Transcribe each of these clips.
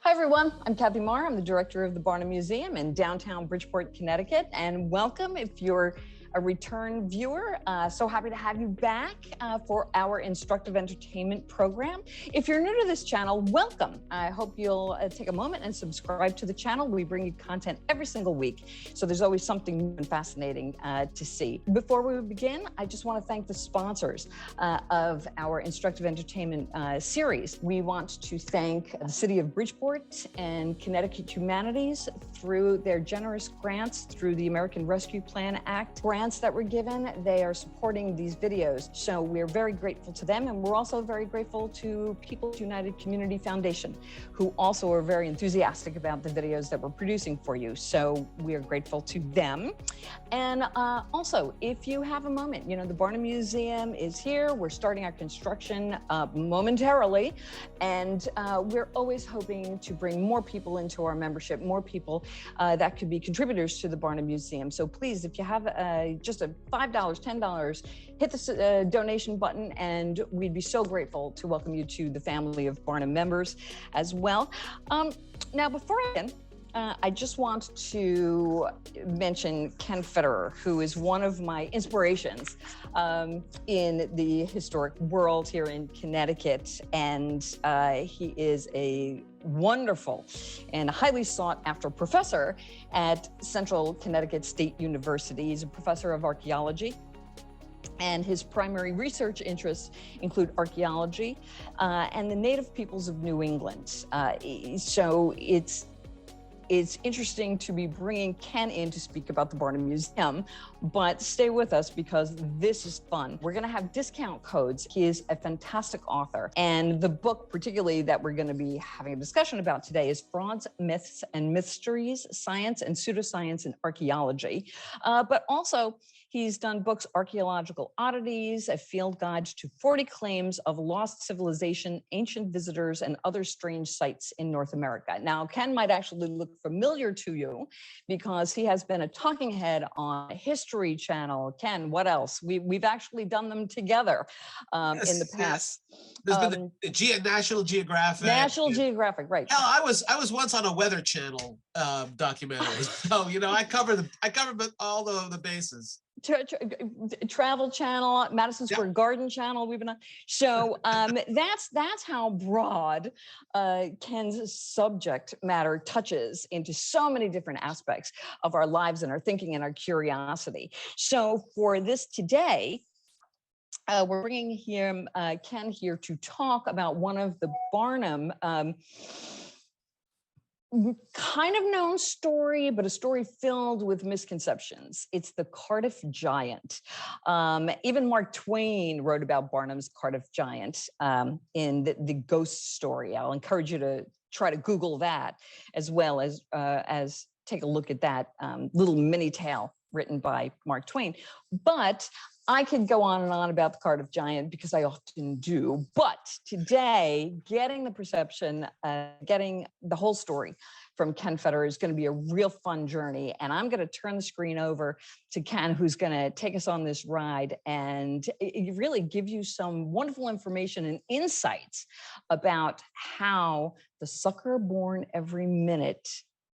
Hi, everyone. I'm Kathy Marr. I'm the director of the Barnum Museum in downtown Bridgeport, Connecticut. And welcome if you're a return viewer. So happy to have you back for our instructive entertainment program. If you're new to this channel, welcome. I hope you'll take a moment and subscribe to the channel. We bring you content every single week, so there's always something new and fascinating to see. Before we begin, I just want to thank the sponsors of our instructive entertainment series. We want to thank the City of Bridgeport and Connecticut Humanities through their generous grants through the American Rescue Plan Act. Grants that were given, they are supporting these videos. So we're very grateful to them. And we're also very grateful to People's United Community Foundation, who also are very enthusiastic about the videos that we're producing for you. So we are grateful to them. And also, if you have a moment, the Barnum Museum is here. We're starting our construction momentarily. And we're always hoping to bring more people into our membership, more people that could be contributors to the Barnum Museum. So please, if you have just a $5, $10, hit the donation button, and we'd be so grateful to welcome you to the family of Barnum members as well. Now, before I begin, I just want to mention Ken Federer, who is one of my inspirations in the historic world here in Connecticut. And he is a wonderful and highly sought after professor at Central Connecticut State University. He's a professor of archaeology. And his primary research interests include archaeology and the native peoples of New England. So it's interesting to be bringing Ken in to speak about the Barnum Museum, but stay with us because this is fun. We're gonna have discount codes. He is a fantastic author. And the book particularly that we're gonna be having a discussion about today is Frauds, Myths, and Mysteries, Science and Pseudoscience in Archaeology. But also, he's done books, Archaeological Oddities, a field guide to 40 claims of lost civilization, ancient visitors, and other strange sites in North America. Now, Ken might actually look familiar to you because he has been a talking head on History Channel. Ken, what else? We've actually done them together in the past. Yes. There's been the National Geographic. National Geographic, right? Hell, I was once on a Weather Channel documentary, so I cover all the bases. Travel Channel, Madison Square Garden Channel, we've been on. So that's how broad Ken's subject matter touches into so many different aspects of our lives and our thinking and our curiosity. So for this today, we're bringing Ken here to talk about one of the Barnum kind of known story, but a story filled with misconceptions. It's the Cardiff Giant. Even Mark Twain wrote about Barnum's Cardiff Giant in the ghost story. I'll encourage you to try to Google that as well as take a look at that little mini tale written by Mark Twain. But I could go on and on about the Cardiff Giant because I often do. But today, getting the perception, getting the whole story from Ken Federer is going to be a real fun journey. And I'm going to turn the screen over to Ken, who's going to take us on this ride and really give you some wonderful information and insights about how the sucker born every minute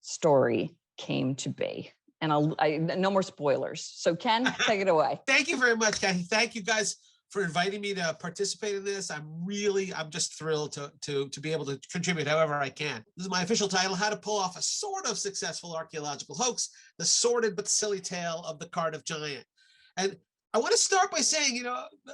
story came to be. And no more spoilers. So Ken, take it away. Thank you very much, Kathy. Thank you guys for inviting me to participate in this. I'm just thrilled to be able to contribute however I can. This is my official title, How to Pull Off a Sort of Successful Archaeological Hoax, the Sordid but Silly Tale of the Cardiff Giant. And I want to start by saying,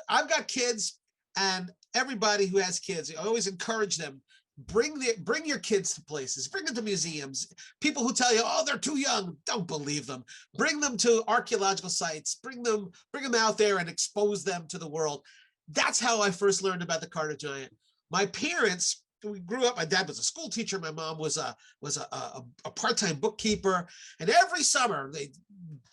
I've got kids, and everybody who has kids, I always encourage them, bring your kids to places, bring them to museums. People who tell you, oh, they're too young, don't believe them. Bring them to archaeological sites, bring them out there and expose them to the world. That's how I first learned about the Cardiff Giant. My parents, we grew up, my dad was a school teacher, my mom was a part-time bookkeeper, and every summer they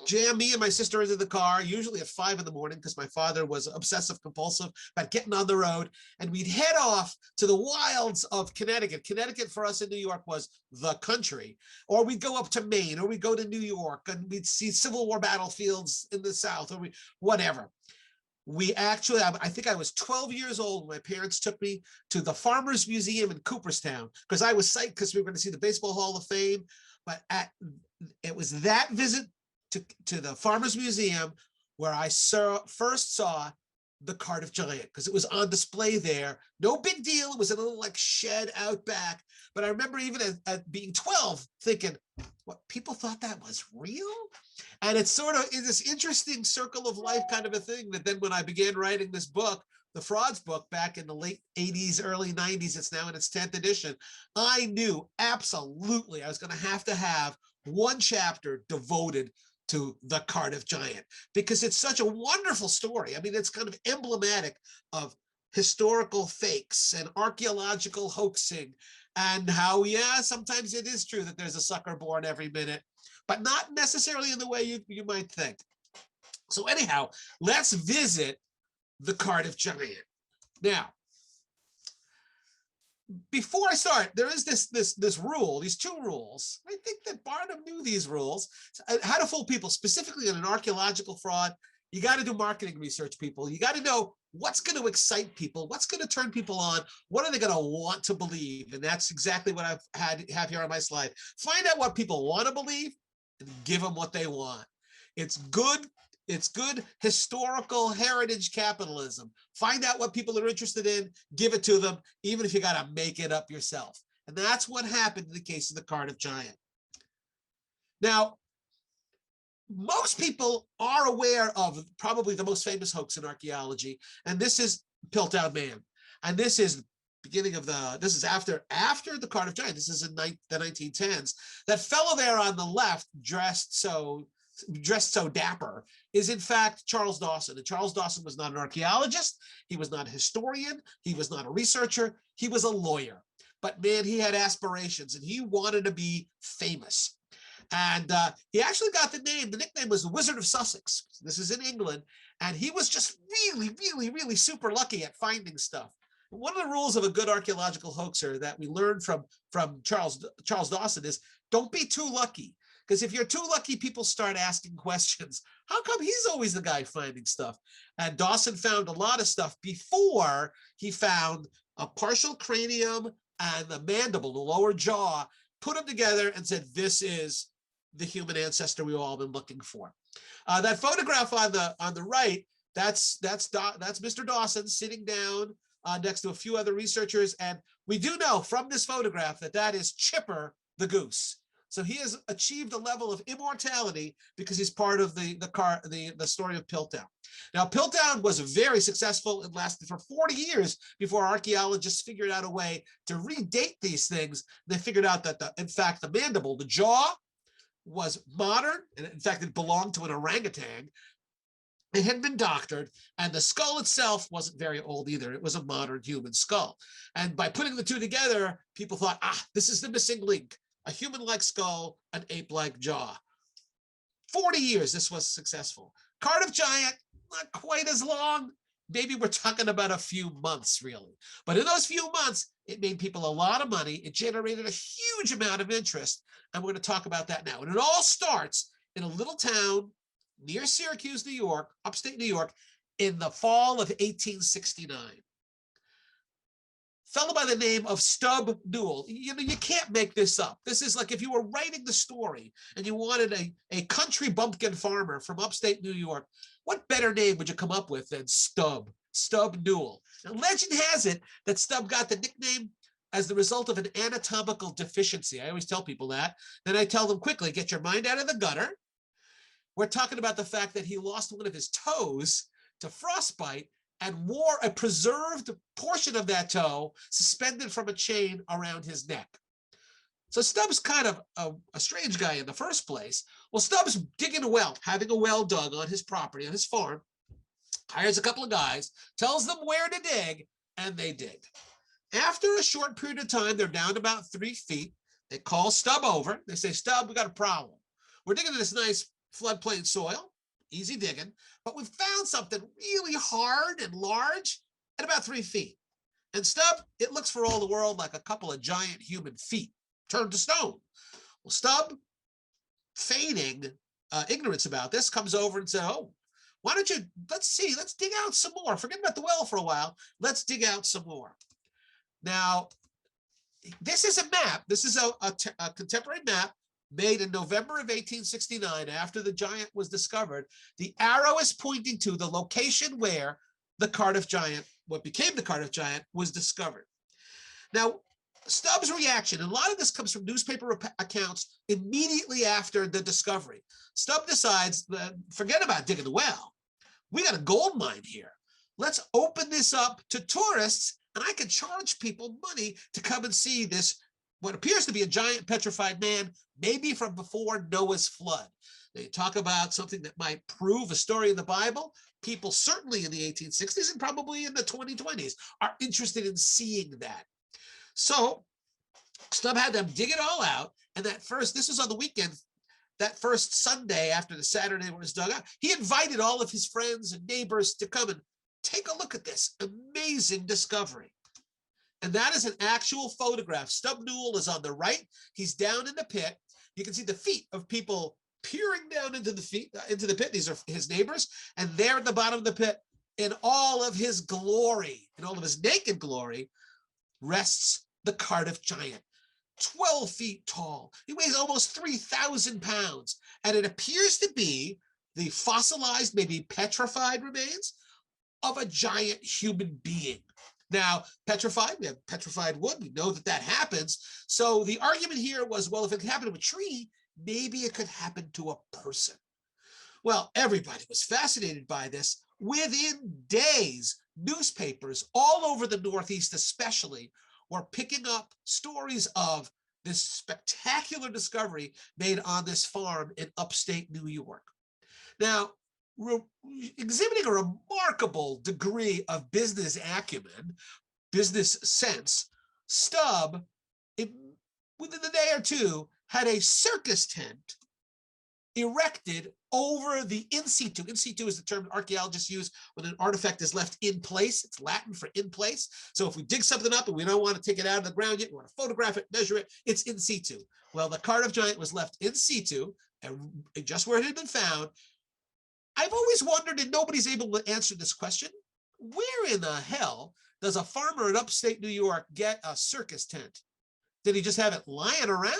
jam me and my sister into the car, usually at 5 in the morning, because my father was obsessive compulsive about getting on the road, and we'd head off to the wilds of Connecticut. Connecticut for us in New York was the country. Or we'd go up to Maine, or we'd go to New York, and we'd see Civil War battlefields in the South, or whatever. we actually, I think I was 12 years old when my parents took me to the Farmers Museum in Cooperstown because I was psyched because we were going to see the Baseball Hall of Fame. But it was that visit to the Farmers Museum where I first saw the Cardiff Giant because it was on display there. No big deal. It was a little like shed out back. But I remember even at being 12 thinking, what, people thought that was real? And it's sort of is this interesting circle of life kind of a thing that then when I began writing this book, the Frauds book back in the late 80s, early 90s, it's now in its 10th edition, I knew absolutely I was going to have one chapter devoted to the Cardiff Giant because it's such a wonderful story. I mean, it's kind of emblematic of historical fakes and archaeological hoaxing and how, yeah, sometimes it is true that there's a sucker born every minute, but not necessarily in the way you might think. So anyhow, let's visit the Cardiff Giant. Now, before I start, there is this rule, these two rules. I think that Barnum knew these rules. How to fool people, specifically in an archaeological fraud. You got to do marketing research, people. You got to know what's going to excite people, what's going to turn people on, what are they going to want to believe, and that's exactly what I've have here on my slide. Find out what people want to believe and give them what they want. It's good. It's good historical heritage capitalism. Find out what people are interested in, give it to them, even if you got to make it up yourself. And that's what happened in the case of the Cardiff Giant. Now, most people are aware of probably the most famous hoax in archaeology, and this is Piltdown Man. And this is beginning of this is after the Cardiff Giant. This is in the 1910s. That fellow there on the left, dressed so dapper, is in fact Charles Dawson. And Charles Dawson was not an archaeologist. He was not a historian. He was not a researcher. He was a lawyer. But man, he had aspirations and he wanted to be famous. And he actually got the nickname was the Wizard of Sussex. This is in England. And he was just really, really, really super lucky at finding stuff. One of the rules of a good archaeological hoaxer that we learned from Charles Dawson is don't be too lucky. Because if you're too lucky, people start asking questions. How come he's always the guy finding stuff? And Dawson found a lot of stuff before he found a partial cranium and the mandible, the lower jaw, put them together and said, this is the human ancestor we've all been looking for. That photograph on the right, that's Mr. Dawson sitting down next to a few other researchers. And we do know from this photograph that is Chipper the goose. So he has achieved a level of immortality because he's part of the story of Piltdown. Now, Piltdown was very successful. It lasted for 40 years before archaeologists figured out a way to redate these things. They figured out that, in fact, the mandible, the jaw, was modern. And in fact, it belonged to an orangutan. It had been doctored, and the skull itself wasn't very old either. It was a modern human skull. And by putting the two together, people thought, this is the missing link. A human-like skull, an ape-like jaw. 40 years, this was successful. Cardiff Giant, not quite as long. Maybe we're talking about a few months, really. But in those few months, it made people a lot of money. It generated a huge amount of interest. And we're going to talk about that now. And it all starts in a little town near Syracuse, New York, upstate New York, in the fall of 1869. Fellow by the name of Stub Newell. You can't make this up. This is like if you were writing the story and you wanted a country bumpkin farmer from upstate New York, what better name would you come up with than Stub Newell? Now, legend has it that Stub got the nickname as the result of an anatomical deficiency. I always tell people that. Then I tell them quickly, get your mind out of the gutter. We're talking about the fact that he lost one of his toes to frostbite and wore a preserved portion of that toe suspended from a chain around his neck. So Stubbs kind of a strange guy in the first place. Well, Stubbs digging a well, having a well dug on his property, on his farm, hires a couple of guys, tells them where to dig, and they dig. After a short period of time, they're down to about 3 feet. They call Stubb over. They say, Stubb, we got a problem. We're digging in this nice floodplain soil, easy digging, but we found something really hard and large at about 3 feet. And Stubb, it looks for all the world like a couple of giant human feet turned to stone. Well, Stubb, feigning ignorance about this, comes over and said, oh, Why don't you, let's dig out some more. Forget about the well for a while. Let's dig out some more. Now, this is a map. This is a contemporary map made in November of 1869 after the giant was discovered. The arrow is pointing to the location where the Cardiff Giant, what became the Cardiff Giant, was discovered. Now, Stubbs' reaction, and a lot of this comes from newspaper accounts immediately after the discovery. Stubb decides, forget about digging the well. We got a gold mine here. Let's open this up to tourists, and I can charge people money to come and see this, what appears to be a giant petrified man, maybe from before Noah's flood. They talk about something that might prove a story in the Bible. People certainly in the 1860s and probably in the 2020s are interested in seeing that. So Stubb had them dig it all out. And this was on the weekend, that first Sunday after the Saturday was dug out, he invited all of his friends and neighbors to come and take a look at this amazing discovery. And that is an actual photograph. Stubb Newell is on the right. He's down in the pit. You can see the feet of people peering down into the pit. These are his neighbors. And there at the bottom of the pit, in all of his glory, in all of his naked glory, rests the Cardiff Giant, 12 feet tall. He weighs almost 3,000 pounds. And it appears to be the fossilized, maybe petrified remains of a giant human being. Now, petrified, we have petrified wood. We know that that happens. So the argument here was, well, if it could happen to a tree, maybe it could happen to a person. Well, everybody was fascinated by this. Within days, newspapers all over the Northeast especially were picking up stories of this spectacular discovery made on this farm in upstate New York. Now, exhibiting a remarkable degree of business acumen, business sense, Stubb, within a day or two, had a circus tent erected over the in situ. In situ is the term archaeologists use when an artifact is left in place. It's Latin for in place. So if we dig something up and we don't want to take it out of the ground yet, we want to photograph it, measure it, it's in situ. Well, the Cardiff Giant was left in situ, and just where it had been found. I've always wondered, and nobody's able to answer this question, where in the hell does a farmer in upstate New York get a circus tent? Did he just have it lying around?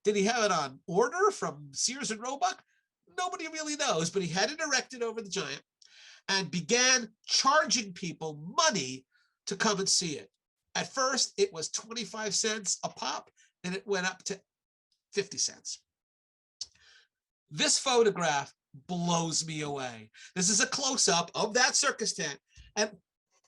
Did he have it on order from Sears and Roebuck? Nobody really knows, but he had it erected over the giant and began charging people money to come and see it. At first, it was 25 cents a pop, and it went up to 50 cents. This photograph blows me away. This is a close-up of that circus tent. And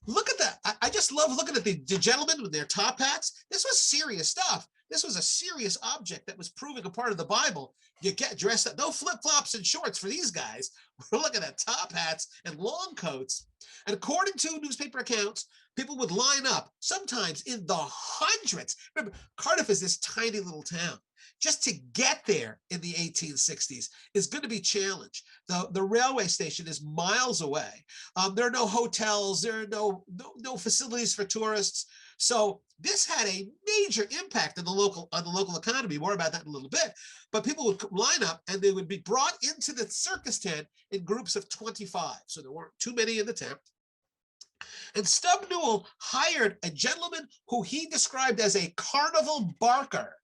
look at that. I just love looking at the gentlemen with their top hats. This was serious stuff. This was a serious object that was proving a part of the Bible. You get dressed up, no flip-flops and shorts for these guys. We're looking at top hats and long coats. And according to newspaper accounts, people would line up, sometimes in the hundreds. Remember, Cardiff is this tiny little town. Just to get there in the 1860s is going to be challenged. The railway station is miles away. There are no hotels. There are no facilities for tourists. So this had a major impact on the local economy. More about that in a little bit. But people would line up and they would be brought into the circus tent in groups of 25. So there weren't too many in the tent. And Stubb Newell hired a gentleman who he described as a carnival barker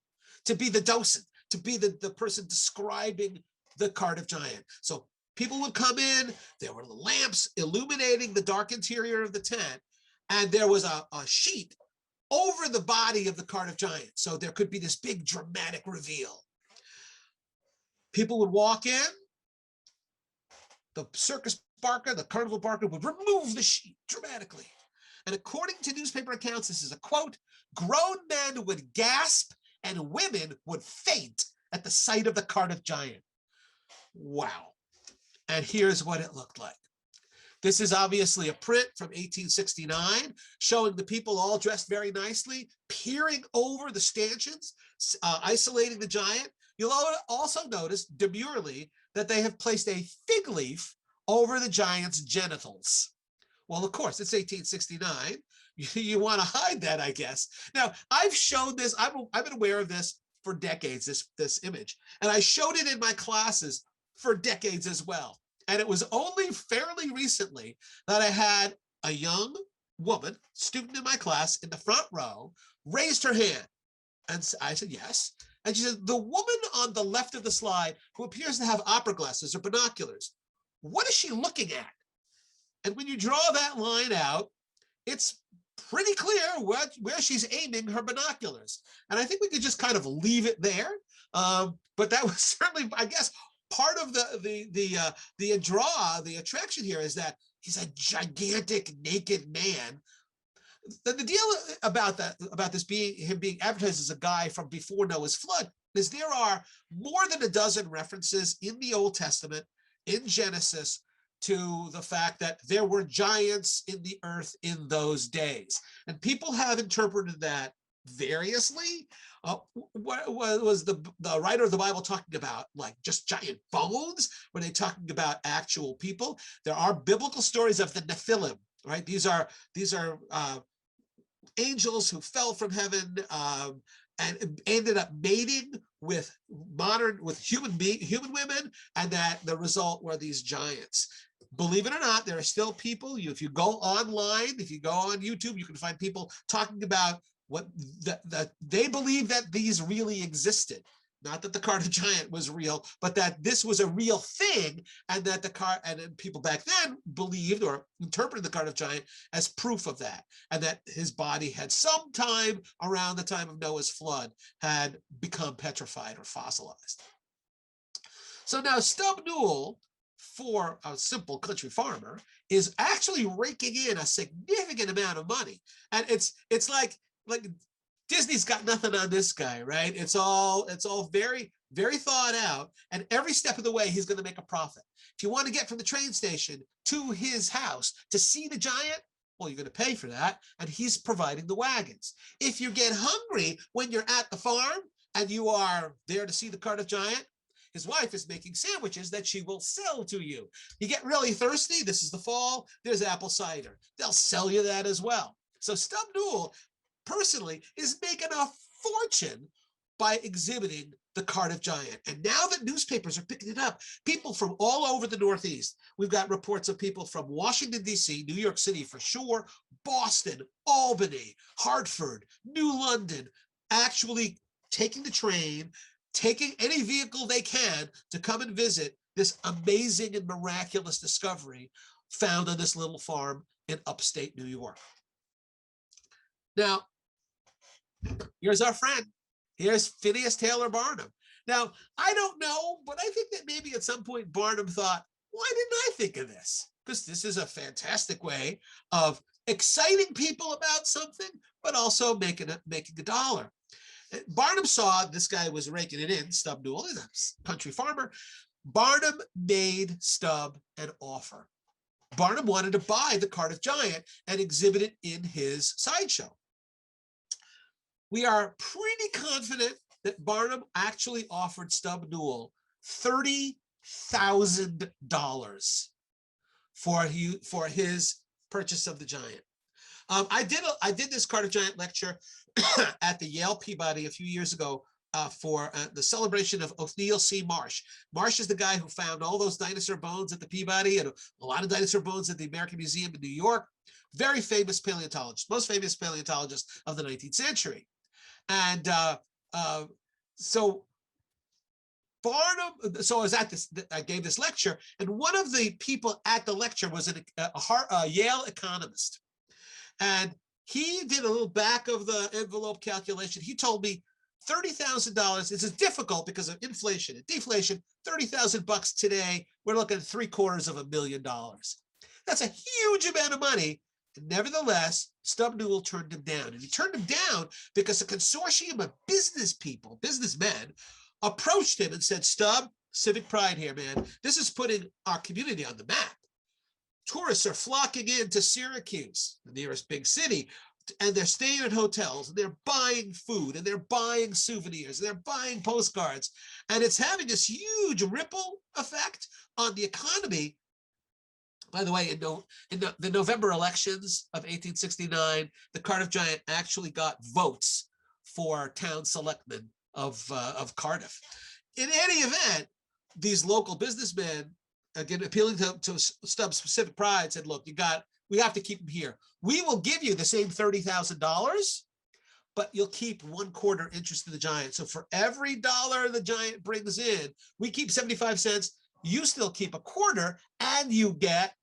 to be the Dawson, to be the person describing the Cardiff Giant. So people would come in, there were lamps illuminating the dark interior of the tent, and there was a sheet over the body of the Cardiff Giant. So there could be this big dramatic reveal. People would walk in, the circus barker, the carnival barker would remove the sheet dramatically. And according to newspaper accounts, this is a quote, grown men would gasp and women would faint at the sight of the Cardiff Giant. Wow. And here's what it looked like. This is obviously a print from 1869 showing the people all dressed very nicely, peering over the stanchions, isolating the giant. You'll also notice demurely that they have placed a fig leaf over the giant's genitals. Well, of course, it's 1869. You want to hide that, I guess. Now, I've shown this. I've been aware of this for decades, this image. And I showed it in my classes for decades as well. And it was only fairly recently that I had a young woman, student in my class in the front row, raised her hand. And I said, yes. And she said, the woman on the left of the slide who appears to have opera glasses or binoculars, what is she looking at? And when you draw that line out, it's pretty clear where she's aiming her binoculars. And I think we could just kind of leave it there. But that was certainly, I guess, part of the attraction here is that he's a gigantic naked man. The deal about this being him being advertised as a guy from before Noah's flood is there are more than a dozen references in the Old Testament, in Genesis, to the fact that there were giants in the earth in those days. And people have interpreted that variously. What was the writer of the Bible talking about? Like just giant bones? Were they talking about actual people? There are biblical stories of the Nephilim, right? These are angels who fell from heaven and ended up mating with human women, and that the result were these giants. Believe it or not, there are still people, if you go online, if you go on YouTube, you can find people talking about what they believe that these really existed. Not that the Cardiff Giant was real, but that this was a real thing, and that and people back then believed or interpreted the Cardiff Giant as proof of that, and that his body had sometime around the time of Noah's flood had become petrified or fossilized. So now Stub Newell, for a simple country farmer, is actually raking in a significant amount of money. And it's like Disney's got nothing on this guy, right? It's all very, very thought out. And every step of the way, he's going to make a profit. If you want to get from the train station to his house to see the giant, well, you're going to pay for that. And he's providing the wagons. If you get hungry when you're at the farm and you are there to see the Cardiff Giant, his wife is making sandwiches that she will sell to you. You get really thirsty, this is the fall, there's apple cider. They'll sell you that as well. So Stub Newell, personally, is making a fortune by exhibiting the Cardiff Giant. And now that newspapers are picking it up, people from all over the Northeast, we've got reports of people from Washington, D.C., New York City for sure, Boston, Albany, Hartford, New London, actually taking the train, taking any vehicle they can to come and visit this amazing and miraculous discovery found on this little farm in upstate New York. Now, here's our friend. Here's Phineas Taylor Barnum. Now, I don't know, but I think that maybe at some point Barnum thought, why didn't I think of this? Because this is a fantastic way of exciting people about something, but also making a dollar. Barnum saw this guy was raking it in, Stub Newell, he's a country farmer. Barnum made Stub an offer. Barnum wanted to buy the Cardiff Giant and exhibit it in his sideshow. We are pretty confident that Barnum actually offered Stub Newell $30,000 for his purchase of the giant. I did this Cardiff Giant lecture at the Yale Peabody a few years ago for the celebration of Othniel C. Marsh. Marsh is the guy who found all those dinosaur bones at the Peabody and a lot of dinosaur bones at the American Museum in New York. Very famous paleontologist, most famous paleontologist of the 19th century. And so Barnum, so I was at this, I gave this lecture, and one of the people at the lecture was a Yale economist. And he did a little back of the envelope calculation. He told me $30,000, this is difficult because of inflation and deflation, 30,000 bucks today, we're looking at $750,000. That's a huge amount of money. And nevertheless, Stub Newell turned him down. And he turned him down because a consortium of businessmen, approached him and said, Stub, civic pride here, man. This is putting our community on the map. Tourists are flocking into Syracuse, the nearest big city, and they're staying at hotels, and they're buying food, and they're buying souvenirs, and they're buying postcards. And it's having this huge ripple effect on the economy. By the way, in the November elections of 1869, the Cardiff Giant actually got votes for town selectmen of Cardiff. In any event, these local businessmen again, appealing to Stubbs' specific pride, said, look, we have to keep him here. We will give you the same $30,000, but you'll keep 1/4 interest in the Giant. So for every dollar the Giant brings in, we keep 75 cents. You still keep 1/4, and you get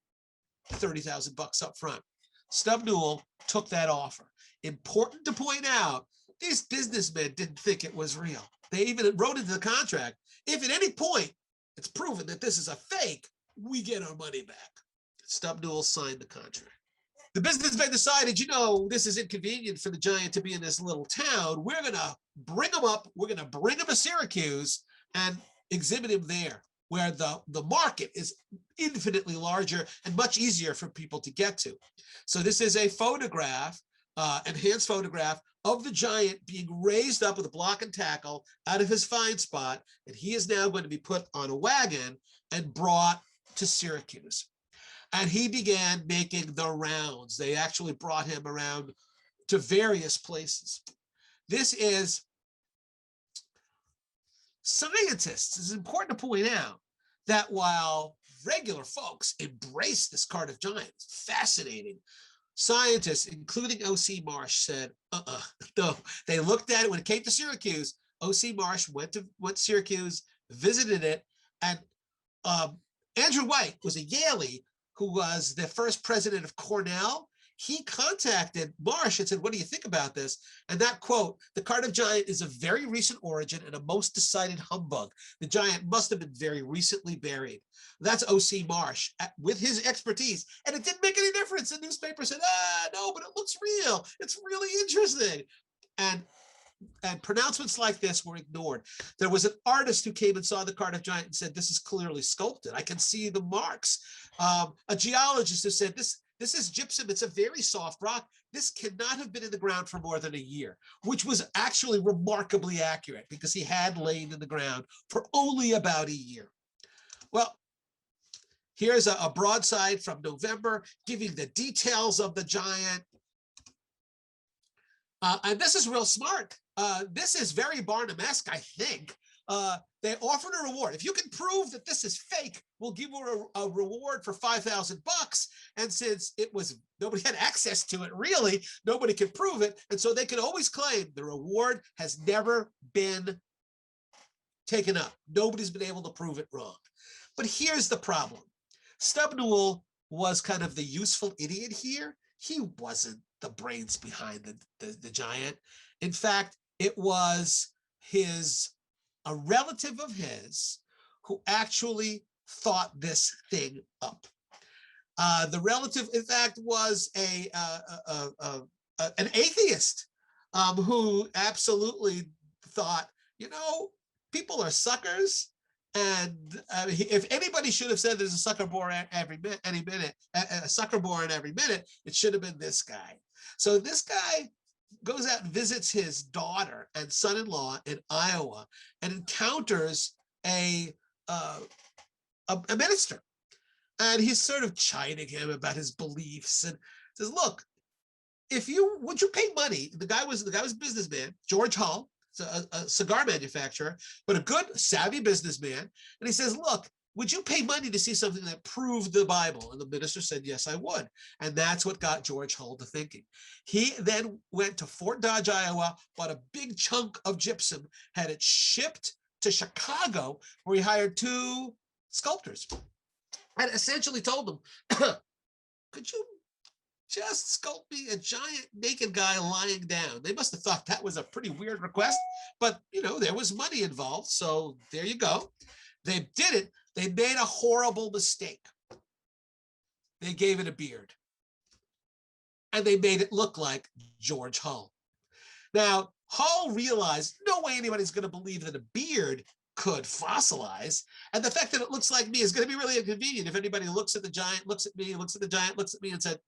30,000 bucks up front. Stubb Newell took that offer. Important to point out, these businessmen didn't think it was real. They even wrote into the contract, if at any point it's proven that this is a fake, we get our money back. Stubb Newell signed the contract. The businessmen decided, this is inconvenient for the Giant to be in this little town. We're going to bring him up. We're going to bring him to Syracuse and exhibit him there, where the market is infinitely larger and much easier for people to get to. So this is a photograph, enhanced photograph of the Giant being raised up with a block and tackle out of his find spot. And he is now going to be put on a wagon and brought to Syracuse. And he began making the rounds. They actually brought him around to various places. This is scientists. It's important to point out that while regular folks embrace this Cardiff Giant, it's fascinating, scientists, including O.C. Marsh, said, no. They looked at it when it came to Syracuse. O.C. Marsh went to Syracuse, visited it, and Andrew White was a Yalie who was the first president of Cornell. He contacted Marsh and said, what do you think about this? And that quote, the Cardiff Giant is of very recent origin and a most decided humbug. The Giant must have been very recently buried. That's O.C. Marsh with his expertise. And it didn't make any difference. The newspaper said, no, but it looks real. It's really interesting. And pronouncements like this were ignored. There was an artist who came and saw the Cardiff Giant and said, this is clearly sculpted. I can see the marks. A geologist who said, this is gypsum. It's a very soft rock. This cannot have been in the ground for more than a year, which was actually remarkably accurate because he had lain in the ground for only about a year. Well, here's a broadside from November giving the details of the Giant. And this is real smart. This is very Barnum-esque, I think. They offered a reward. If you can prove that this is fake, we'll give you a reward for 5,000 bucks. And since nobody had access to it, really, nobody could prove it. And so they could always claim the reward has never been taken up. Nobody's been able to prove it wrong. But here's the problem. Stubb Newell was kind of the useful idiot here. He wasn't the brains behind the Giant. In fact, it was a relative of his who actually thought this thing up. The relative, in fact, was an atheist who absolutely thought, people are suckers. And if anybody should have said there's a sucker born every minute, a sucker born every minute, it should have been this guy. So this guy goes out and visits his daughter and son-in-law in Iowa and encounters a minister. And he's sort of chiding him about his beliefs and says, look, would you pay money? The guy was a businessman, George Hull, a cigar manufacturer, but a good, savvy businessman. And he says, look, would you pay money to see something that proved the Bible? And the minister said, yes, I would. And that's what got George Hull to thinking. He then went to Fort Dodge, Iowa, bought a big chunk of gypsum, had it shipped to Chicago, where he hired 2 sculptors and essentially told them, could you just sculpt me a giant naked guy lying down? They must have thought that was a pretty weird request, but there was money involved. So there you go. They did it. They made a horrible mistake. They gave it a beard. And they made it look like George Hull. Now, Hull realized no way anybody's going to believe that a beard could fossilize. And the fact that it looks like me is going to be really inconvenient if anybody looks at the Giant, looks at me, looks at the Giant, looks at me and said,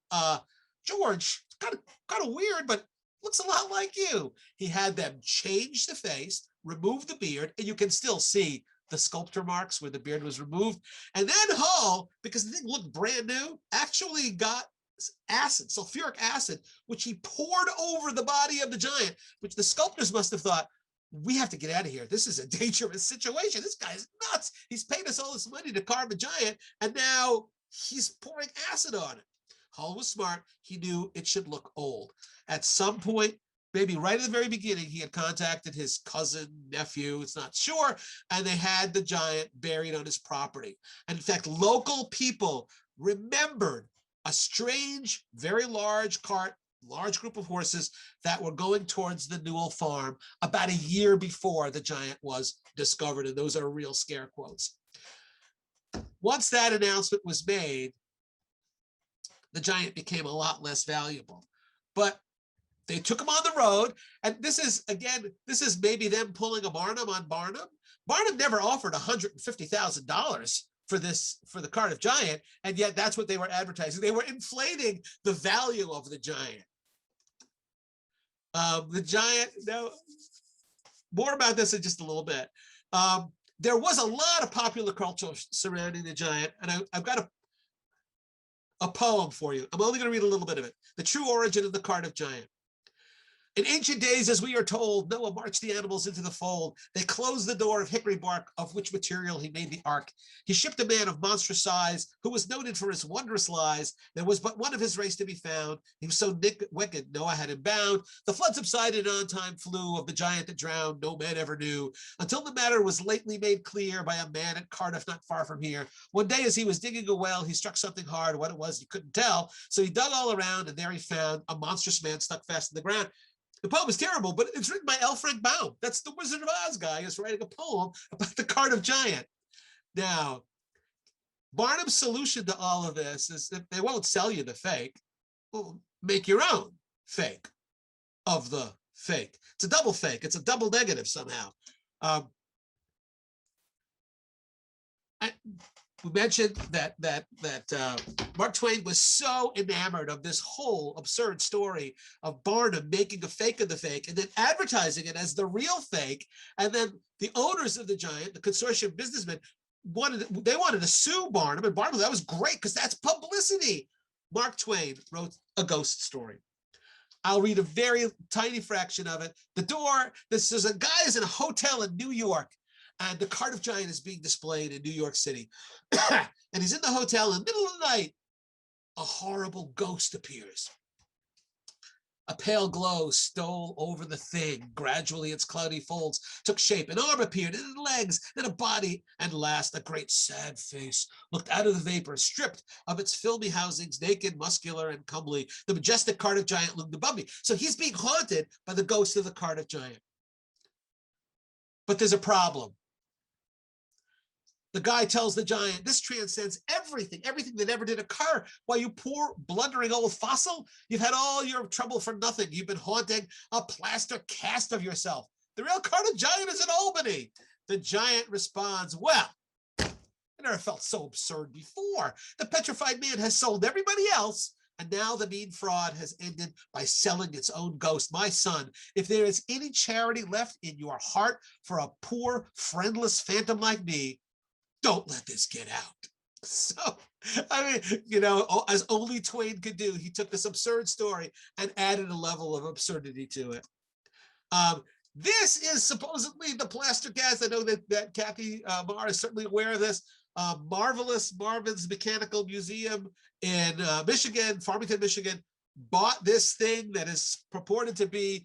George, kind of weird, but looks a lot like you. He had them change the face, remove the beard, and you can still see the sculptor marks where the beard was removed. And then Hull, because the thing looked brand new, actually got acid, sulfuric acid, which he poured over the body of the Giant, which the sculptors must have thought, we have to get out of here. This is a dangerous situation. This guy's nuts. He's paid us all this money to carve a giant, and now he's pouring acid on it. Hull was smart. He knew it should look old. At some point, maybe right at the very beginning, he had contacted his cousin, nephew, it's not sure, and they had the giant buried on his property. And in fact, local people remembered a strange, very large cart, large group of horses that were going towards the Newell farm about a year before the giant was discovered. And those are real scare quotes. Once that announcement was made, the giant became a lot less valuable. But they took him on the road. And this is, again, this is maybe them pulling a Barnum on Barnum. Barnum never offered $150,000 for the Cardiff Giant, and yet that's what they were advertising. They were inflating the value of the giant. The giant, now, more about this in just a little bit. There was a lot of popular culture surrounding the giant, and I've got a poem for you. I'm only going to read a little bit of it. The True Origin of the Cardiff Giant. In ancient days, as we are told, Noah marched the animals into the fold. They closed the door of hickory bark, of which material he made the ark. He shipped a man of monstrous size, who was noted for his wondrous lies. There was but one of his race to be found. He was so wicked, Noah had him bound. The flood subsided, on time flew. Of the giant that drowned, no man ever knew, until the matter was lately made clear by a man at Cardiff, not far from here. One day, as he was digging a well, he struck something hard. What it was, he couldn't tell. So he dug all around, and there he found a monstrous man stuck fast in the ground. The poem is terrible, but it's written by L. Frank Baum. That's the Wizard of Oz guy who's writing a poem about the Cardiff Giant. Now, Barnum's solution to all of this is that they won't sell you the fake. Well, make your own fake of the fake. It's a double fake. It's a double negative somehow. We mentioned that Mark Twain was so enamored of this whole absurd story of Barnum making a fake of the fake and then advertising it as the real fake. And then the owners of the giant, the consortium businessmen, wanted to sue Barnum, and Barnum, that was great because that's publicity. Mark Twain wrote a ghost story. I'll read a very tiny fraction of it. The door, this is a guy is in a hotel in New York, and the Cardiff Giant is being displayed in New York City. And he's in the hotel in the middle of the night. A horrible ghost appears. A pale glow stole over the thing. Gradually, its cloudy folds took shape. An arm appeared, and then legs, then a body, and last, a great sad face looked out of the vapor, stripped of its filmy housings, naked, muscular, and comely. The majestic Cardiff Giant loomed above me. So he's being haunted by the ghost of the Cardiff Giant. But there's a problem. The guy tells the giant, this transcends everything that ever did occur. Why, you poor, blundering old fossil, you've had all your trouble for nothing. You've been haunting a plaster cast of yourself. The real Cardiff Giant is in Albany. The giant responds, well, I never felt so absurd before. The petrified man has sold everybody else, and now the mean fraud has ended by selling its own ghost. My son, if there is any charity left in your heart for a poor, friendless phantom like me, don't let this get out. So, I mean, you know, as only Twain could do, he took this absurd story and added a level of absurdity to it. This is supposedly the plaster cast. I know that Kathy Marr is certainly aware of this. Marvin's Mechanical Museum in Michigan, Farmington, Michigan, bought this thing that is purported to be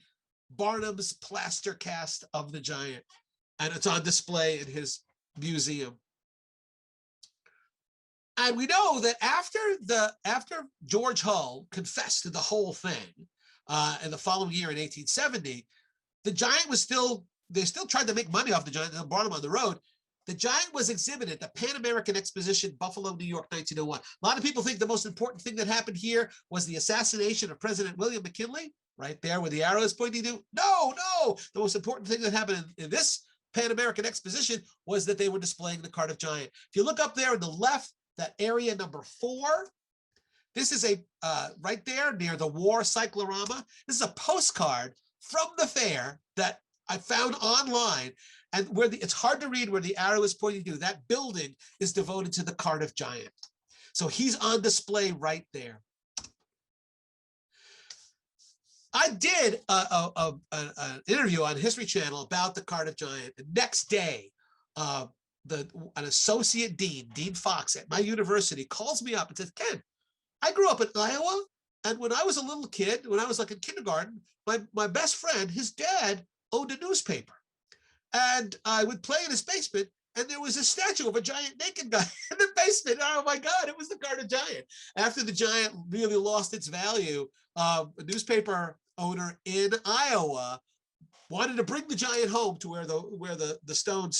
Barnum's plaster cast of the giant. And it's on display in his museum. And we know that after George Hull confessed to the whole thing in the following year in 1870, the giant was they still tried to make money off the giant and brought him on the road. The giant was exhibited at the Pan American Exposition, Buffalo, New York, 1901. A lot of people think the most important thing that happened here was the assassination of President William McKinley, right there where the arrow is pointing to. No. The most important thing that happened in this Pan American Exposition was that they were displaying the Cardiff Giant. If you look up there on the left, that area number 4, this is right there near the War Cyclorama. This is a postcard from the fair that I found online, and where it's hard to read where the arrow is pointing to. That building is devoted to the Cardiff Giant. So he's on display right there. I did an interview on History Channel about the Cardiff Giant. The next day, an associate dean, Dean Fox at my university, calls me up and says, Ken, I grew up in Iowa. And when I was a little kid, when I was like in kindergarten, my best friend, his dad owned a newspaper. And I would play in his basement, and there was a statue of a giant naked guy in the basement. Oh my God, it was the Cardiff Giant. After the Giant really lost its value, a newspaper owner in Iowa wanted to bring the Giant home to where the stone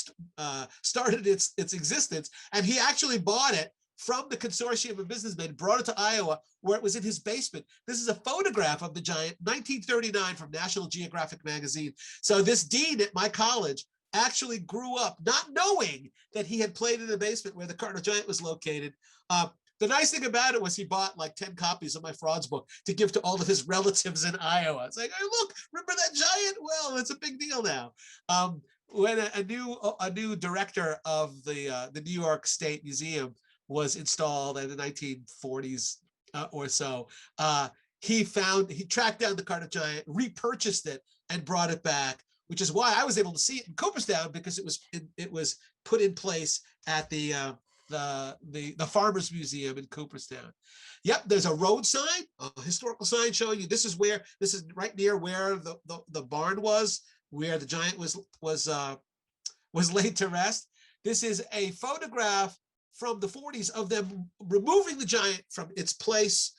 started its existence, and he actually bought it from the consortium of businessmen, brought it to Iowa, where it was in his basement. This is a photograph of the Giant, 1939, from National Geographic magazine. So this dean at my college actually grew up not knowing that he had played in the basement where the Cardiff Giant was located. The nice thing about it was he bought like 10 copies of my frauds book to give to all of his relatives in Iowa. It's like, hey, look, remember that Giant? Well, it's a big deal now. When a new director of the New York State Museum was installed in the 1940s or so, he tracked down the Cardiff Giant, repurchased it, and brought it back, which is why I was able to see it in Cooperstown, because it was put in place at the Farmers Museum in Cooperstown. Yep, there's a road sign, a historical sign showing you this is right near where the barn was, where the Giant was laid to rest. This is a photograph from the 40s of them removing the Giant from its place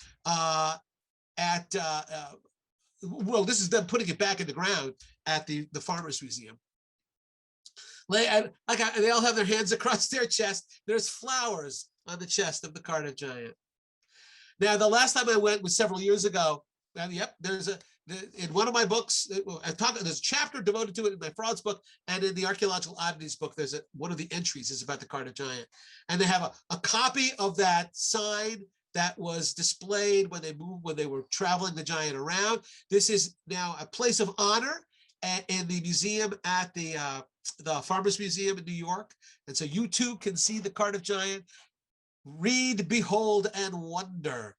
this is them putting it back in the ground at the Farmers Museum. They all have their hands across their chest. There's flowers on the chest of the Cardiff Giant. Now, the last time I went was several years ago. And yep, in one of my books, there's a chapter devoted to it in my frauds book, and in the Archaeological Oddities book, there's one of the entries is about the Cardiff Giant. And they have a copy of that sign that was displayed when they were traveling the Giant around. This is now a place of honor in the museum at the Farmers Museum in New York. And so you too can see the Cardiff Giant. Read, behold, and wonder.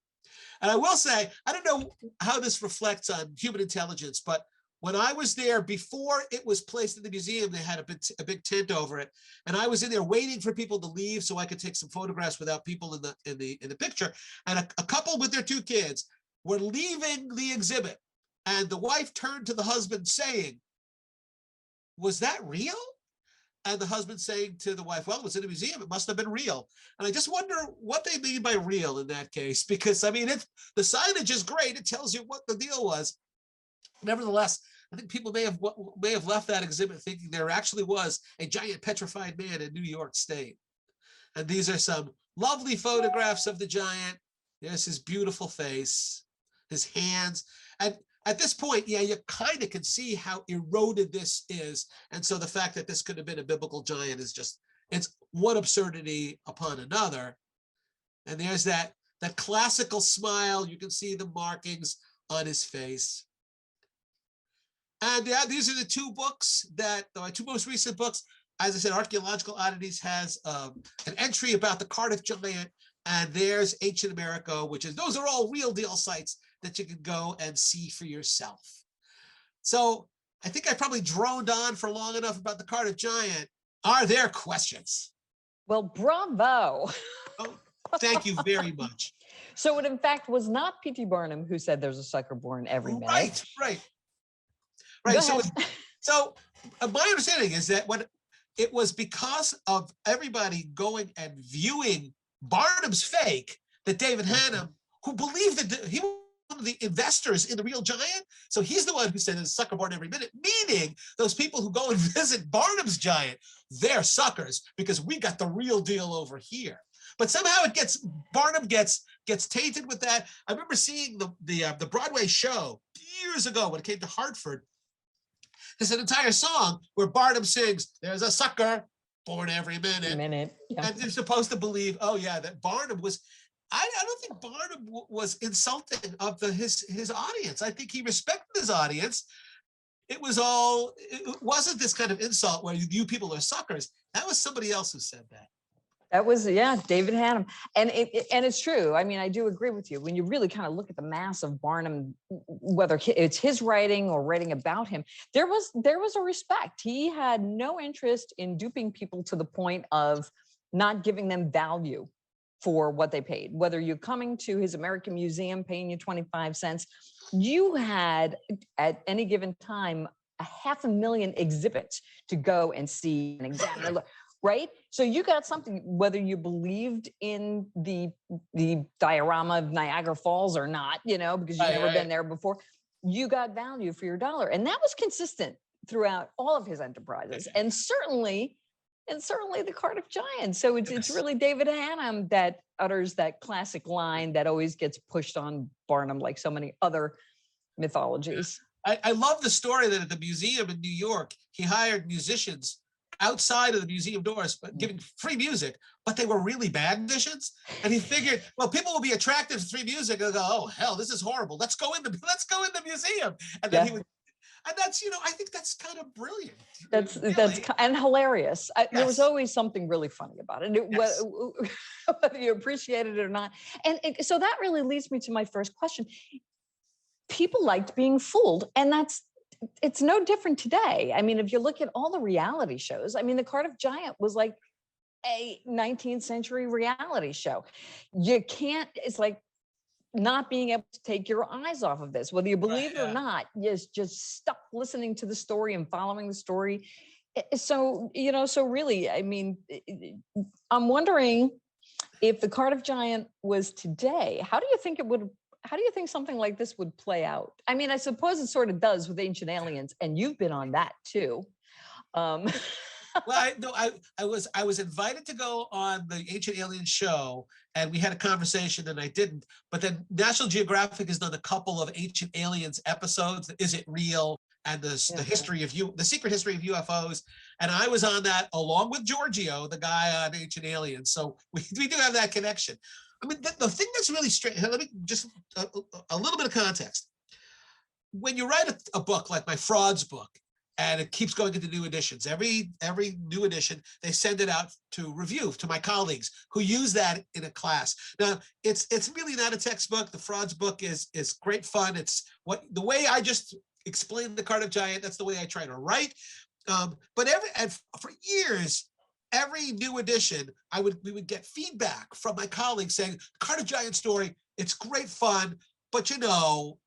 And I will say, I don't know how this reflects on human intelligence, but when I was there, before it was placed in the museum, they had a big tent over it, and I was in there waiting for people to leave so I could take some photographs without people in the picture. And a couple with their 2 kids were leaving the exhibit, and the wife turned to the husband saying, "Was that real?" And the husband saying to the wife, "Well, it was in a museum. It must have been real." And I just wonder what they mean by real in that case, because I mean, the signage is great. It tells you what the deal was. Nevertheless, I think people may have left that exhibit thinking there actually was a giant petrified man in New York State. And these are some lovely photographs of the Giant. There's his beautiful face, his hands. And at this point, yeah, you kind of can see how eroded this is. And so the fact that this could have been a biblical giant is it's one absurdity upon another. And there's that classical smile. You can see the markings on his face. And yeah, these are the 2 books my 2 most recent books. As I said, Archaeological Oddities has an entry about the Cardiff Giant, and there's Ancient America, those are all real deal sites that you can go and see for yourself. So I think I probably droned on for long enough about the Cardiff Giant. Are there questions? Well, bravo. Oh, thank you very much. So it in fact was not P.T. Barnum who said there's a sucker born every minute. Right. So my understanding is that when it was because of everybody going and viewing Barnum's fake that David Hannum, who believed that he was one of the investors in the real Giant, so he's the one who said it's sucker born every minute, meaning those people who go and visit Barnum's Giant, they're suckers because we got the real deal over here. But somehow Barnum gets tainted with that. I remember seeing the Broadway show years ago when it came to Hartford. There's an entire song where Barnum sings, "There's a sucker born every minute." Yeah. And they're supposed to believe, oh yeah, that Barnum was, I don't think Barnum was insulting of his audience. I think he respected his audience. It wasn't this kind of insult where you people are suckers. That was somebody else who said that. That was, yeah, David Hannum. And it's true. I mean, I do agree with you. When you really kind of look at the mass of Barnum, whether it's his writing or writing about him, there was a respect. He had no interest in duping people to the point of not giving them value for what they paid. Whether you're coming to his American Museum paying you 25 cents, you had at any given time 500,000 exhibits to go and see and examine. Right? So you got something, whether you believed in the diorama of Niagara Falls or not, because you've never been there before, you got value for your dollar. And that was consistent throughout all of his enterprises. And certainly the Cardiff Giant. So it's really David Hannum that utters that classic line that always gets pushed on Barnum, like so many other mythologies. I love the story that at the museum in New York, he hired musicians outside of the museum doors, but giving free music, but they were really bad musicians. And he figured, well, people will be attracted to free music. They'll go, oh hell, this is horrible. Let's go in the museum. And then he would, and that's, I think that's kind of brilliant. That's and hilarious. There was always something really funny about it, whether you appreciate it or not. And so that really leads me to my first question. People liked being fooled, and it's no different today. I mean, if you look at all the reality shows, I mean, the Cardiff Giant was like a 19th century reality show. You can't, it's like not being able to take your eyes off of this, whether you believe it or not, you're just stuck listening to the story and following the story. So, so really, I mean, I'm wondering if the Cardiff Giant was today, how do you think something like this would play out? I mean, I suppose it sort of does with Ancient Aliens, and you've been on that too. Well, I was invited to go on the Ancient Aliens show, and we had a conversation, and I didn't. But then National Geographic has done a couple of Ancient Aliens episodes. Is it real? And the history of the secret history of UFOs. And I was on that along with Giorgio, the guy on Ancient Aliens. So we do have that connection. I mean, the thing that's really strange, let me just a little bit of context. When you write a book like my frauds book, and it keeps going into new editions, every new edition, they send it out to review to my colleagues who use that in a class. Now, it's really not a textbook. The frauds book is great fun. It's the way I just explained the Cardiff Giant, that's the way I try to write. But for years, every new edition, we would get feedback from my colleagues saying, Cardiff Giant story, it's great fun, but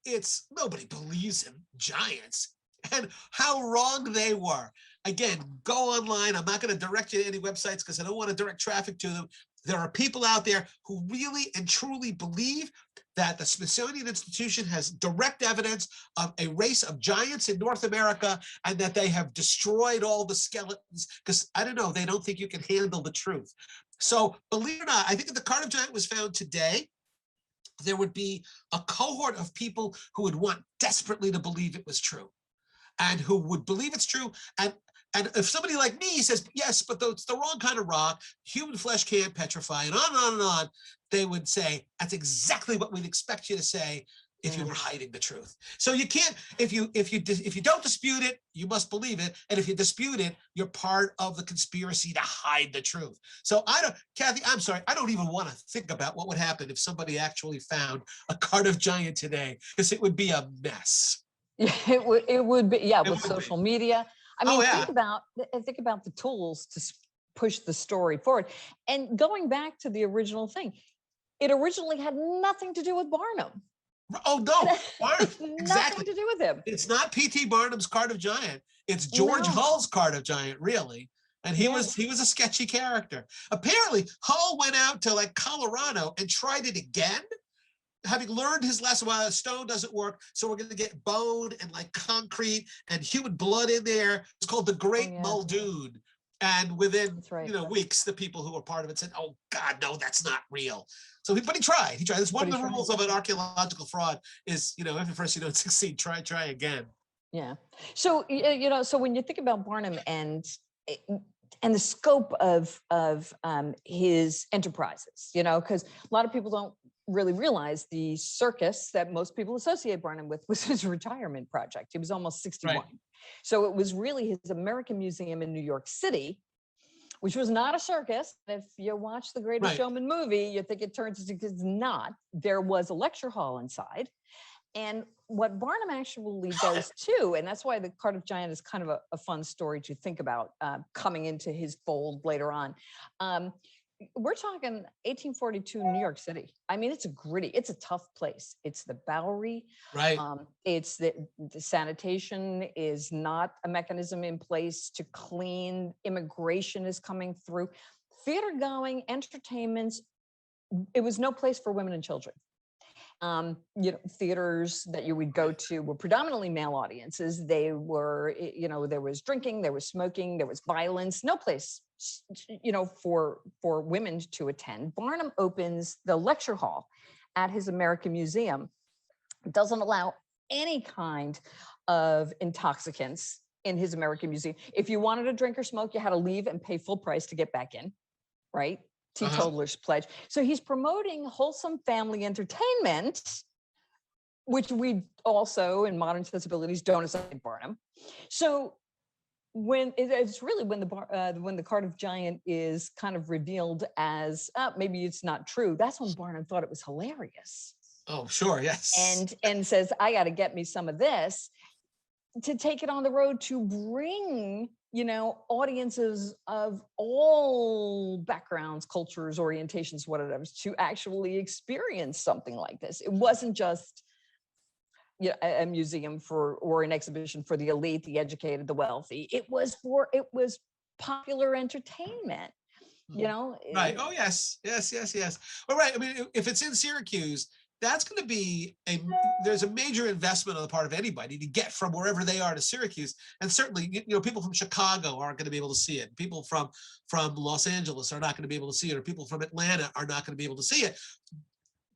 it's nobody believes in giants. And how wrong they were. Again, go online. I'm not going to direct you to any websites because I don't want to direct traffic to them. There are people out there who really and truly believe that the Smithsonian Institution has direct evidence of a race of giants in North America and that they have destroyed all the skeletons because, I don't know, they don't think you can handle the truth. So believe it or not, I think if the Cardiff Giant was found today, there would be a cohort of people who would want desperately to believe it was true and who would believe it's true. And if somebody like me says, yes, but it's the wrong kind of rock, human flesh can't petrify, and on and on and on, they would say, that's exactly what we'd expect you to say if you were hiding the truth. So you can't, if you don't dispute it, you must believe it. And if you dispute it, you're part of the conspiracy to hide the truth. So Kathy, I'm sorry, I don't even want to think about what would happen if somebody actually found a Cardiff Giant today, because it would be a mess. It would be, with social media. I mean, think about the tools to push the story forward. And going back to the original thing, it originally had nothing to do with Barnum. Oh, no. Barnum, nothing to do with him. It's not P.T. Barnum's Cardiff Giant. It's George Hull's Cardiff Giant, really. And he was a sketchy character. Apparently, Hull went out to Colorado and tried it again, having learned his lesson. Well, stone doesn't work, so we're going to get bone and concrete and human blood in there. It's called the Great Muldoon. And within weeks, the people who were part of it said, "Oh God, no, that's not real." So, but he tried. He tried. It's one of the rules of an archaeological fraud is, if at first you don't succeed, try again. Yeah. So so when you think about Barnum and the scope of his enterprises, because a lot of people don't really realize the circus that most people associate Barnum with was his retirement project. He was almost 61. Right. So it was really his American Museum in New York City, which was not a circus. If you watch the Greatest Right. Showman movie, you think it turns into, it's not. There was a lecture hall inside. And what Barnum actually does too, and that's why the Cardiff Giant is kind of a fun story to think about coming into his fold later on. We're talking 1842 New York City. I mean, it's a tough place. It's the Bowery. Right. It's the sanitation is not a mechanism in place to clean. Immigration is coming through. Theater going, entertainments, it was no place for women and children. Theaters that you would go to were predominantly male audiences. They were, there was drinking, there was smoking, there was violence, no place, for women to attend. Barnum opens the lecture hall at his American Museum. It doesn't allow any kind of intoxicants in his American Museum. If you wanted to drink or smoke, you had to leave and pay full price to get back in, right? Teetotaler's pledge. So he's promoting wholesome family entertainment, which we also in modern sensibilities don't assign Barnum. So when the Cardiff Giant is kind of revealed as maybe it's not true, that's when Barnum thought it was hilarious. Oh, sure, yes. And says, I got to get me some of this, to take it on the road to bring audiences of all backgrounds, cultures, orientations, whatever, to actually experience something like this. It wasn't just a museum or an exhibition for the elite, the educated, the wealthy. It was popular entertainment. Right. Oh, yes. Well, right. I mean, if it's in Syracuse, that's going to be there's a major investment on the part of anybody to get from wherever they are to Syracuse. And certainly, people from Chicago aren't going to be able to see it. People from Los Angeles are not going to be able to see it, or people from Atlanta are not going to be able to see it.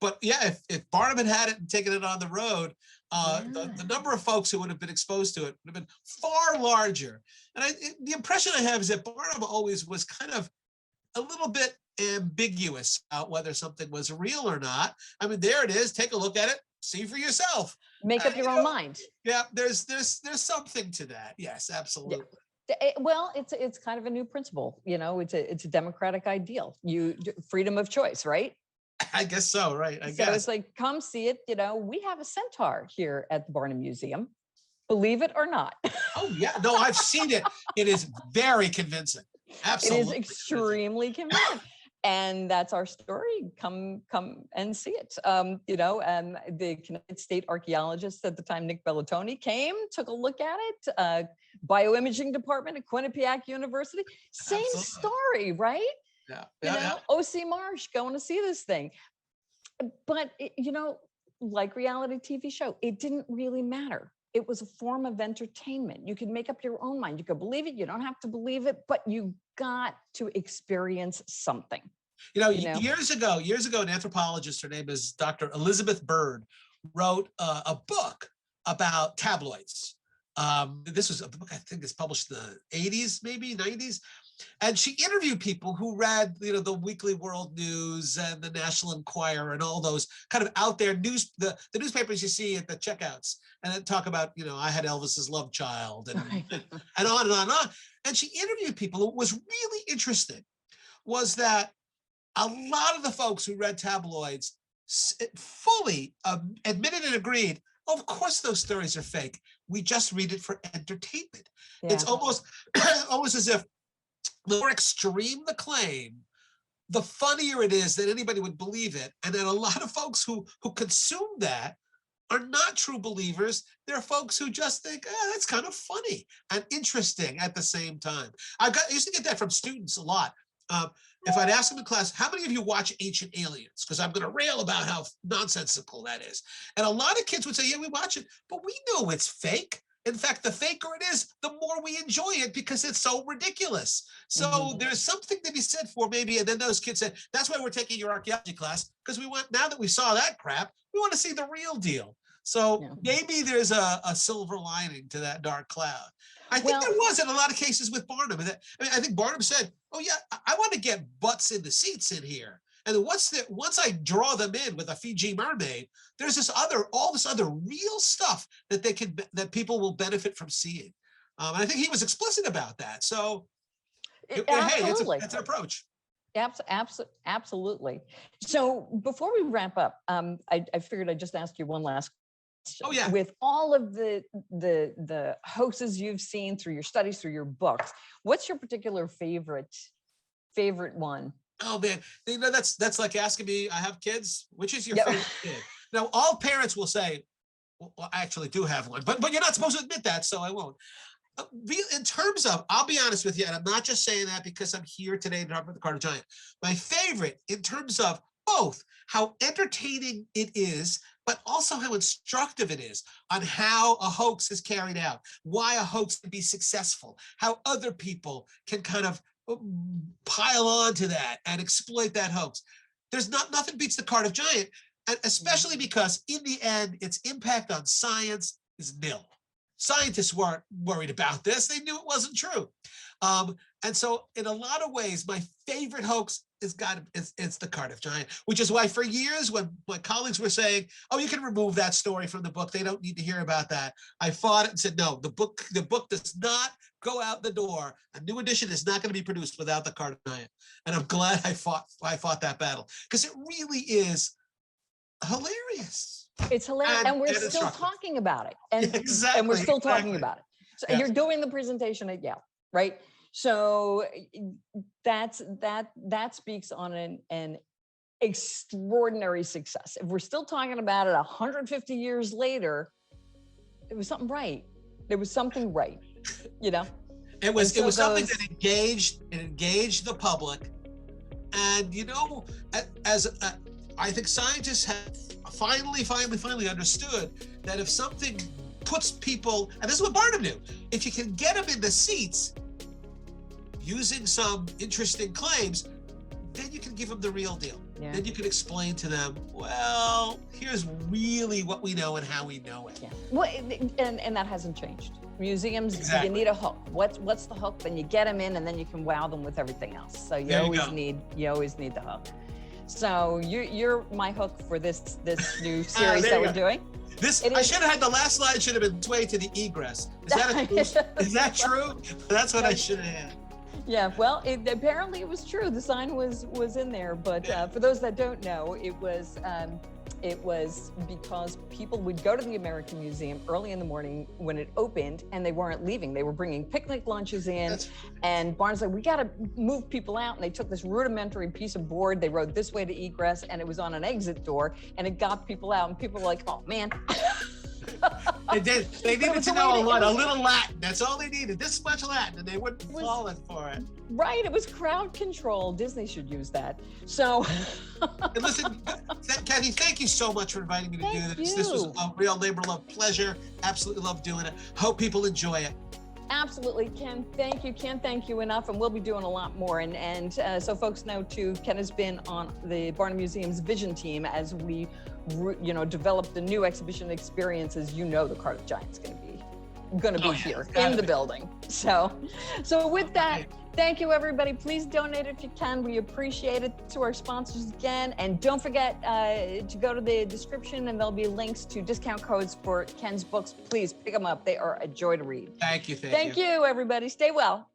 But yeah, if Barnum had it and taken it on the road, the number of folks who would have been exposed to it would have been far larger. And the impression I have is that Barnum always was kind of a little bit ambiguous about whether something was real or not. I mean, there it is. Take a look at it. See for yourself. Make up your own mind. Yeah, there's something to that. Yes, absolutely. Yeah. Well, it's kind of a new principle. It's a democratic ideal. Freedom of choice, right? I guess so. Right. I so guess it's like, come see it. We have a centaur here at the Barnum Museum. Believe it or not. Oh yeah, no, I've seen it. It is very convincing. Absolutely. It is extremely convincing. And that's our story. Come and see it. And the Connecticut State Archaeologist at the time, Nick Bellatoni, came, took a look at it. Bioimaging department at Quinnipiac University. Same story, right? Yeah. O.C. Marsh going to see this thing. But, like reality TV show, it didn't really matter. It was a form of entertainment. You could make up your own mind. You could believe it. You don't have to believe it, but you got to experience something. Years ago, an anthropologist, her name is Dr. Elizabeth Bird, wrote a book about tabloids. This was a book I think is published in the 80s, maybe 90s. And she interviewed people who read, the Weekly World News and the National Enquirer and all those kind of out there the newspapers you see at the checkouts, and then talk about, I had Elvis's love child and and on and on and on. And she interviewed people. What was really interesting was that a lot of the folks who read tabloids fully admitted and agreed, of course those stories are fake. We just read it for entertainment. Yeah. It's almost as if the more extreme the claim, the funnier it is that anybody would believe it. And then a lot of folks who consume that are not true believers. They're folks who just think, that's kind of funny and interesting at the same time. I used to get that from students a lot. If I'd ask them in class, how many of you watch Ancient Aliens? Because I'm going to rail about how nonsensical that is. And a lot of kids would say, yeah, we watch it, but we know it's fake. In fact, the faker it is, the more we enjoy it because it's so ridiculous. So there's something to be said for maybe, and then those kids said, that's why we're taking your archaeology class, because now that we saw that crap, we want to see the real deal. So maybe there's a silver lining to that dark cloud. I think there was in a lot of cases with Barnum. I think Barnum said, oh yeah, I want to get butts in the seats in here. And once I draw them in with a Fiji mermaid, there's all this other real stuff that people will benefit from seeing. And I think he was explicit about that. So Absolutely. That's an approach. Absolutely. So before we wrap up, I figured I'd just ask you one last question. Oh, yeah. With all of the hoaxes you've seen through your studies, through your books, what's your particular favorite one? Oh man, that's like asking me, I have kids, which is your favorite kid? Now, all parents will say, well, I actually do have one, but you're not supposed to admit that, so I won't. In terms of, I'll be honest with you, and I'm not just saying that because I'm here today to talk about the Cardiff Giant. My favorite, in terms of both how entertaining it is, but also how instructive it is on how a hoax is carried out, why a hoax can be successful, how other people can kind of pile on to that and exploit that hoax. There's nothing beats the Cardiff Giant, and especially because in the end, its impact on science is nil. Scientists weren't worried about this. They knew it wasn't true. And so in a lot of ways, my favorite hoax it's the Cardiff Giant, which is why for years when my colleagues were saying, oh, you can remove that story from the book, they don't need to hear about that, I fought it and said, no, the book does not go out the door. A new edition is not going to be produced without the Cardiff Giant. And I'm glad I fought that battle, because it really is hilarious. It's hilarious, and we're still talking about it. And, exactly. And we're still talking about it. So you're doing the presentation at Yale, right? So that speaks on an extraordinary success. If we're still talking about it 150 years later, it was something right. There was something right, you know? It was something that engaged the public. And, you know, I think scientists have finally understood that if something puts people, and this is what Barnum knew, if you can get them in the seats using some interesting claims, then you can give them the real deal. Yeah. Then you can explain to them, well, here's really what we know and how we know it. Yeah. Well, and that hasn't changed. Museums, you need a hook. What's the hook? Then you get them in, and then you can wow them with everything else. So you always need the hook. So you're my hook for this new series that we're doing. I should have had the last slide. Should have been Twain to the egress. Is that true? That's what I should have had. Yeah. Well, apparently it was true. The sign was in there, but for those that don't know, it was because people would go to the American Museum early in the morning when it opened, and they weren't leaving. They were bringing picnic lunches in, and Barnes said, we got to move people out. And they took this rudimentary piece of board. They wrote this way to egress, and it was on an exit door, and it got people out. And people were like, oh man. They needed to know a little Latin. That's all they needed. This much Latin, and they wouldn't fall for it. Right. It was crowd control. Disney should use that. So, and listen, Kathy, thank you so much for inviting me to do this. This was a real labor of love pleasure. Absolutely love doing it. Hope people enjoy it. Absolutely, Ken. Thank you. Can't thank you enough, and we'll be doing a lot more. And so folks know too, Ken has been on the Barnum Museum's vision team as we, develop the new exhibition experiences. The Cardiff Giant's going to be here in the building. So with that, thank you, everybody. Please donate if you can. We appreciate it. To our sponsors again. And don't forget to go to the description, and there'll be links to discount codes for Ken's books. Please pick them up. They are a joy to read. Thank you. Thank you, everybody. Stay well.